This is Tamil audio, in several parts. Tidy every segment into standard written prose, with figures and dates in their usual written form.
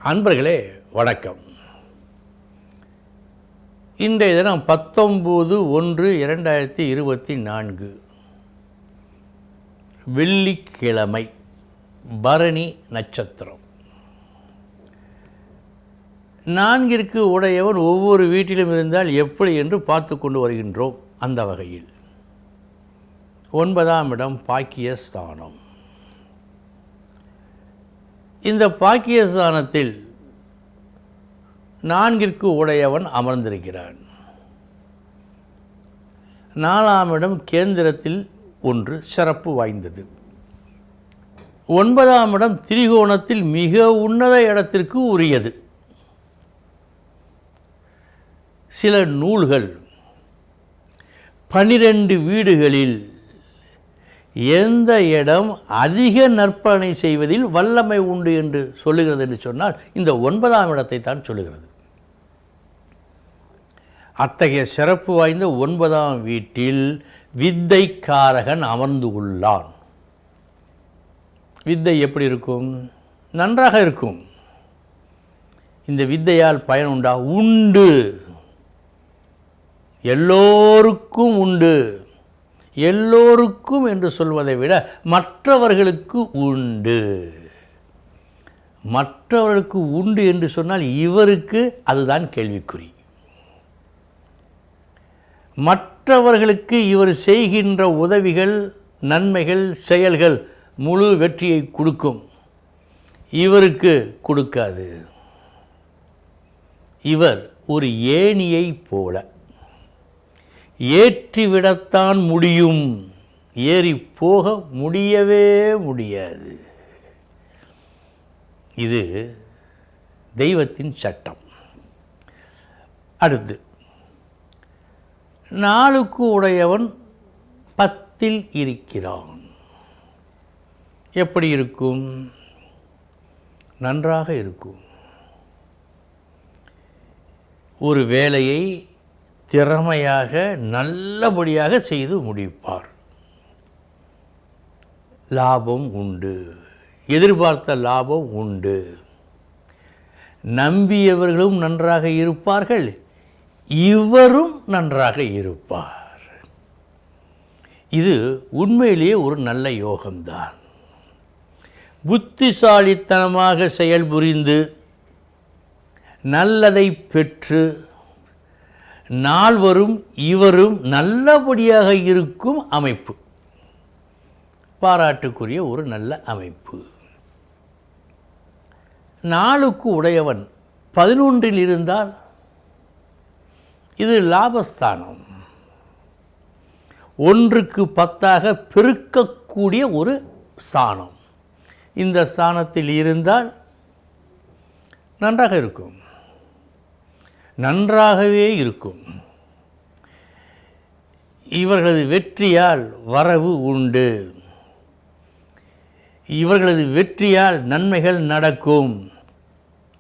அன்பர்களே வணக்கம். இன்றைய தினம் 19/1/2024 வெள்ளிக்கிழமை, பரணி நட்சத்திரம். நான்கிற்கு உடையவன் ஒவ்வொரு வீட்டிலும் இருந்தால் எப்படி என்று பார்த்து கொண்டு வருகின்றோம். அந்த வகையில் 9ஆம் இடம் பாக்கியஸ்தானம். இந்த பாக்கியஸ்தானத்தில் நான்கிற்கு உடையவன் அமர்ந்திருக்கிறான். 4ஆம் இடம் கேந்திரத்தில் ஒன்று சிறப்பு வாய்ந்தது. 9ஆம் இடம் திரிகோணத்தில் மிக உன்னத இடத்திற்கு உரியது. சில நூல்கள் 12 வீடுகளில் எந்த இடம் அதிக நற்பலனை செய்வதில் வல்லமை உண்டு என்று சொல்லுகிறது என்று சொன்னால் இந்த 9ஆம் இடத்தை தான் சொல்லுகிறது. அத்தகைய சிறப்பு வாய்ந்த 9ஆம் வீட்டில் வித்தைக்காரகன் அமர்ந்து உள்ளான். வித்தை எப்படி இருக்கும்? நன்றாக இருக்கும். இந்த வித்தையால் பயன் உண்டா? உண்டு. எல்லோருக்கும் உண்டு. எல்லோருக்கும் என்று சொல்வதை விட மற்றவர்களுக்கு உண்டு. மற்றவர்களுக்கு உண்டு என்று சொன்னால் இவருக்கு அதுதான் கேள்விக்குறி. மற்றவர்களுக்கு இவர் செய்கின்ற உதவிகள், நன்மைகள், செயல்கள் முழு வெற்றியை கொடுக்கும். இவருக்கு கொடுக்காது. இவர் ஒரு ஏணியை போல ஏற்றிவிடத்தான் முடியும், ஏறி போக முடியவே முடியாது. இது தெய்வத்தின் சட்டம். அடுத்து 4க்கு உடையவன் 10இல் இருக்கிறான். எப்படி இருக்கும்? நன்றாக இருக்கும். ஒரு வேலையை திறமையாக நல்லபடியாக செய்து முடிப்பார். லாபம் உண்டு. எதிர்பார்த்த லாபம் உண்டு. நம்பியவர்களும் நன்றாக இருப்பார்கள், இவரும் நன்றாக இருப்பார். இது உண்மையிலேயே ஒரு நல்ல யோகம்தான். புத்திசாலித்தனமாக செயல்புரிந்து நல்லதை பெற்று நால்வரும் இவரும் நல்லபடியாக இருக்கும் அமைப்பு. பாராட்டுக்குரிய ஒரு நல்ல அமைப்பு. 4க்கு உடையவன் 11இல் இருந்தால் இது லாபஸ்தானம். 1க்கு 10ஆக பெருக்கக்கூடிய ஒரு ஸ்தானம். இந்த ஸ்தானத்தில் இருந்தால் நன்றாக இருக்கும். நன்றாகவே இருக்கும். இவர்களது வெற்றியால் வரவு உண்டு. இவர்களது வெற்றியால் நன்மைகள் நடக்கும்.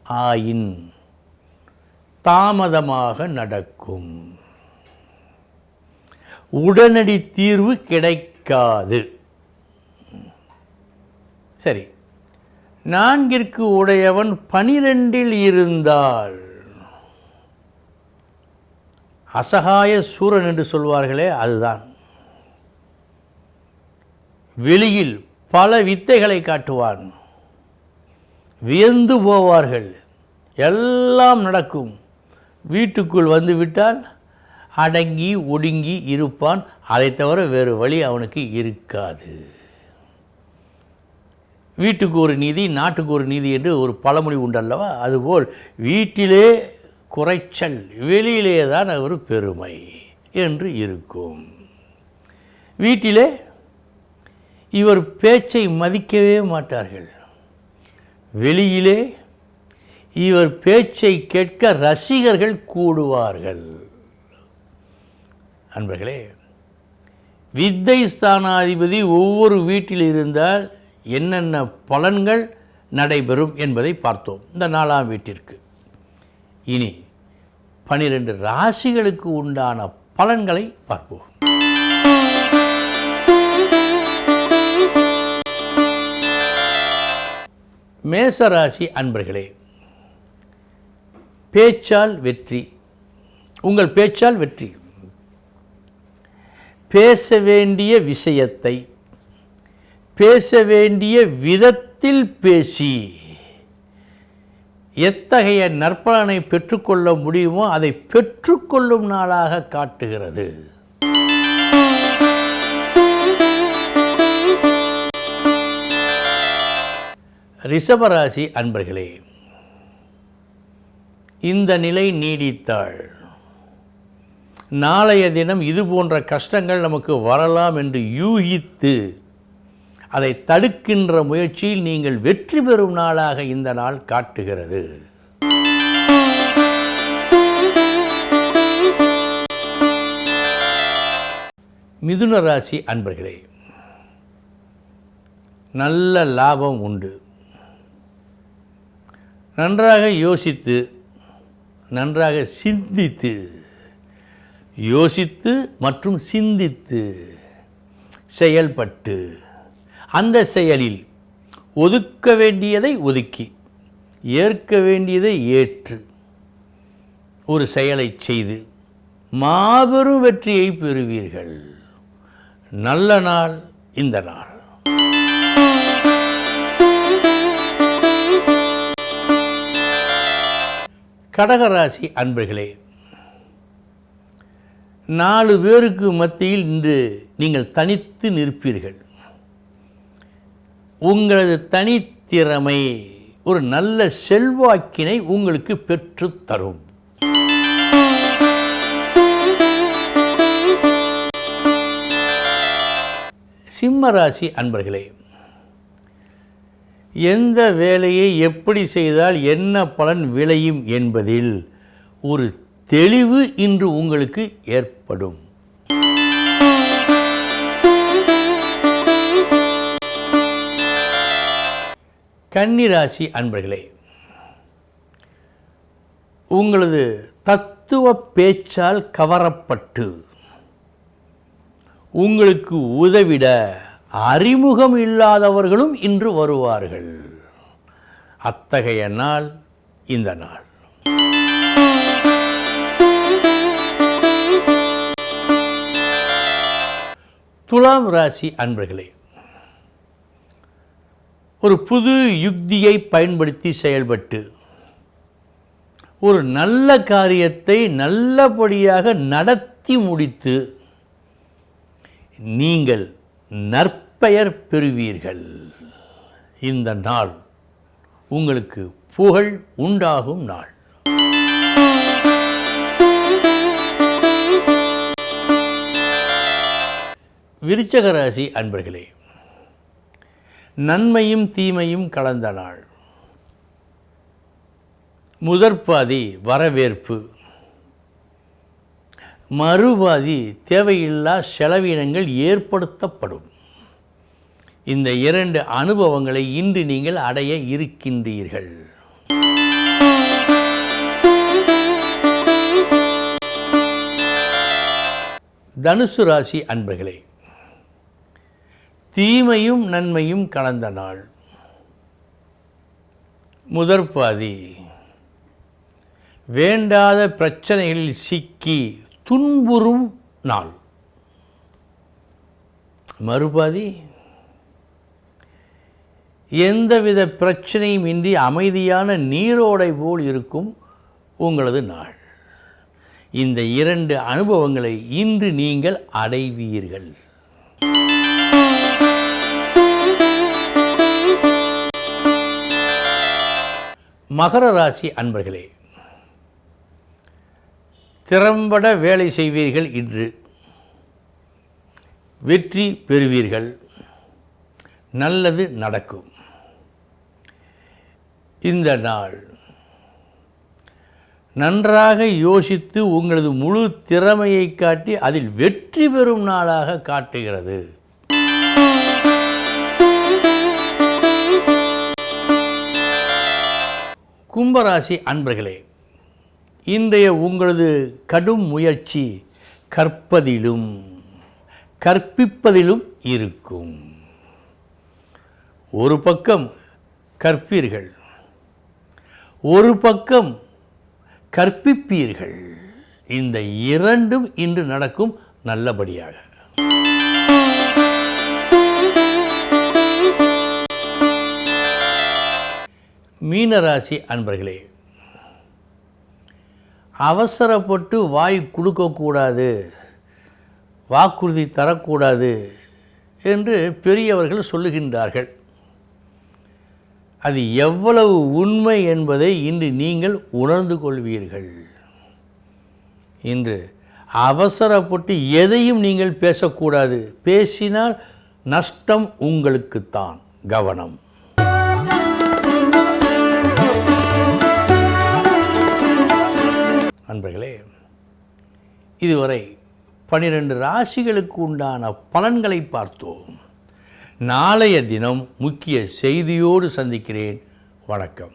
ஆயின் தாமதமாக நடக்கும். உடனடி தீர்வு கிடைக்காது. சரி, 4ற்கு உடையவன் 12இல் இருந்தால் அசகாய சூரன் என்று சொல்வார்களே, அதுதான். வெளியில் பல வித்தைகளை காட்டுவான். வியந்து போவார்கள். எல்லாம் நடக்கும். வீட்டுக்குள் வந்து விட்டால் அடங்கி ஒடுங்கி இருப்பான். அதை தவிர வேறு வழி அவனுக்கு இருக்காது. வீட்டுக்கு ஒரு நீதி, நாட்டுக்கு ஒரு நீதி என்று ஒரு பழமொழி உண்டல்லவா? அதுபோல் வீட்டிலே குறைச்சல், வெளியிலே தான் அவர் பெருமை என்று இருக்கும். வீட்டிலே இவர் பேச்சை மதிக்கவே மாட்டார்கள். வெளியிலே இவர் பேச்சை கேட்க ரசிகர்கள் கூடுவார்கள். அன்பர்களே, வித்தை ஸ்தானாதிபதி ஒவ்வொரு வீட்டில் இருந்தால் என்னென்ன பலன்கள் நடைபெறும் என்பதை பார்த்தோம் இந்த 4ஆம் வீட்டிற்கு. இனி 12 ராசிகளுக்கு உண்டான பலன்களை பார்ப்போம். மேசராசி அன்பர்களே, பேச்சால் வெற்றி. உங்கள் பேச்சால் வெற்றி. பேச வேண்டிய விஷயத்தை பேச வேண்டிய விதத்தில் பேசி எத்தகைய நற்பலனை பெற்றுக்கொள்ள முடியுமோ அதை பெற்றுக்கொள்ளும் நாளாக காட்டுகிறது. ரிஷபராசி அன்பர்களே, இந்த நிலை நீடித்தால் நாளைய தினம் இது போன்ற கஷ்டங்கள் நமக்கு வரலாம் என்று யூகித்து அதை தடுக்கின்ற முயற்சியில் நீங்கள் வெற்றி பெறும் நாளாக இந்த நாள் காட்டுகிறது. மிதுன ராசி அன்பர்களே, நல்ல லாபம் உண்டு. நன்றாக யோசித்து நன்றாக சிந்தித்து யோசித்து மற்றும் சிந்தித்து செயல்பட்டு அந்த செயலில் ஒதுக்க வேண்டியதை ஒதுக்கி ஏற்க வேண்டியதை ஏற்று ஒரு செயலை செய்து மாபெரும் வெற்றியை பெறுவீர்கள். நல்ல நாள் இந்த நாள். கடகராசி அன்பர்களே, 4 பேருக்கு மத்தியில் இன்று நீங்கள் தனித்து நிற்பீர்கள். உங்களது தனித்திறமை ஒரு நல்ல செல்வாக்கினை உங்களுக்கு பெற்றுத் தரும். சிம்மராசி அன்பர்களே, எந்த வேலையை எப்படி செய்தால் என்ன பலன் விளையும் என்பதில் ஒரு தெளிவு இன்று உங்களுக்கு ஏற்படும். கன்னிராசி அன்பர்களே, உங்களது தத்துவ பேச்சால் கவரப்பட்டு உங்களுக்கு உதவிட அறிமுகம் இல்லாதவர்களும் இன்று வருவார்கள். அத்தகைய நாள் இந்த நாள். துலாம் ராசி அன்பர்களே, ஒரு புது யுக்தியை பயன்படுத்தி செயல்பட்டு ஒரு நல்ல காரியத்தை நல்லபடியாக நடத்தி முடித்து நீங்கள் நற்பெயர் பெறுவீர்கள். இந்த நாள் உங்களுக்கு புகழ் உண்டாகும் நாள். விருச்சிக ராசி அன்பர்களே, நன்மையும் தீமையும் கலந்த நாள். முதற்பாதி வரவேற்பு, மறுபாதி தேவையில்லா செலவினங்கள் ஏற்படுத்தப்படும். இந்த 2 அனுபவங்களை இன்று நீங்கள் அடைய இருக்கின்றீர்கள். தனுசு ராசி அன்பர்களே, தீமையும் நன்மையும் கலந்த நாள். முதற்பாதி வேண்டாத பிரச்சனைகளில் சிக்கி துன்புறும் நாள். மறுபாதி எந்தவித பிரச்சனையும் இன்றி அமைதியான நீரோடை போல் இருக்கும் உங்களது நாள். இந்த 2 அனுபவங்களை இன்று நீங்கள் அடைவீர்கள். மகர ராசி அன்பர்களே, திறம்பட வேலை செய்வீர்கள். இன்று வெற்றி பெறுவீர்கள். நல்லது நடக்கும். இந்த நாள் நன்றாக யோசித்து உங்களது முழு திறமையை காட்டி அதில் வெற்றி பெறும் நாளாக காட்டுகிறது. கும்பராசி அன்பர்களே, இன்றைய உங்களது கடும் முயற்சி கற்பதிலும் கற்பிப்பதிலும் இருக்கும். ஒரு பக்கம் கற்பீர்கள், ஒரு பக்கம் கற்பிப்பீர்கள். இந்த இரண்டும் இன்று நடக்கும் நல்லபடியாக. மீனராசி அன்பர்களே, அவசரப்பட்டு வாய் கொடுக்கக்கூடாது, வாக்குறுதி தரக்கூடாது என்று பெரியவர்கள் சொல்லுகின்றார்கள். அது எவ்வளவு உண்மை என்பதை இன்று நீங்கள் உணர்ந்து கொள்வீர்கள். இன்று அவசரப்பட்டு எதையும் நீங்கள் பேசக்கூடாது. பேசினால் நஷ்டம் உங்களுக்குத்தான். கவனம். நண்பர்களே, இதுவரை 12 ராசிகளுக்கு உண்டான பலன்களை பார்த்தோம். நாளைய தினம் முக்கிய செய்தியோடு சந்திக்கிறேன். வணக்கம்.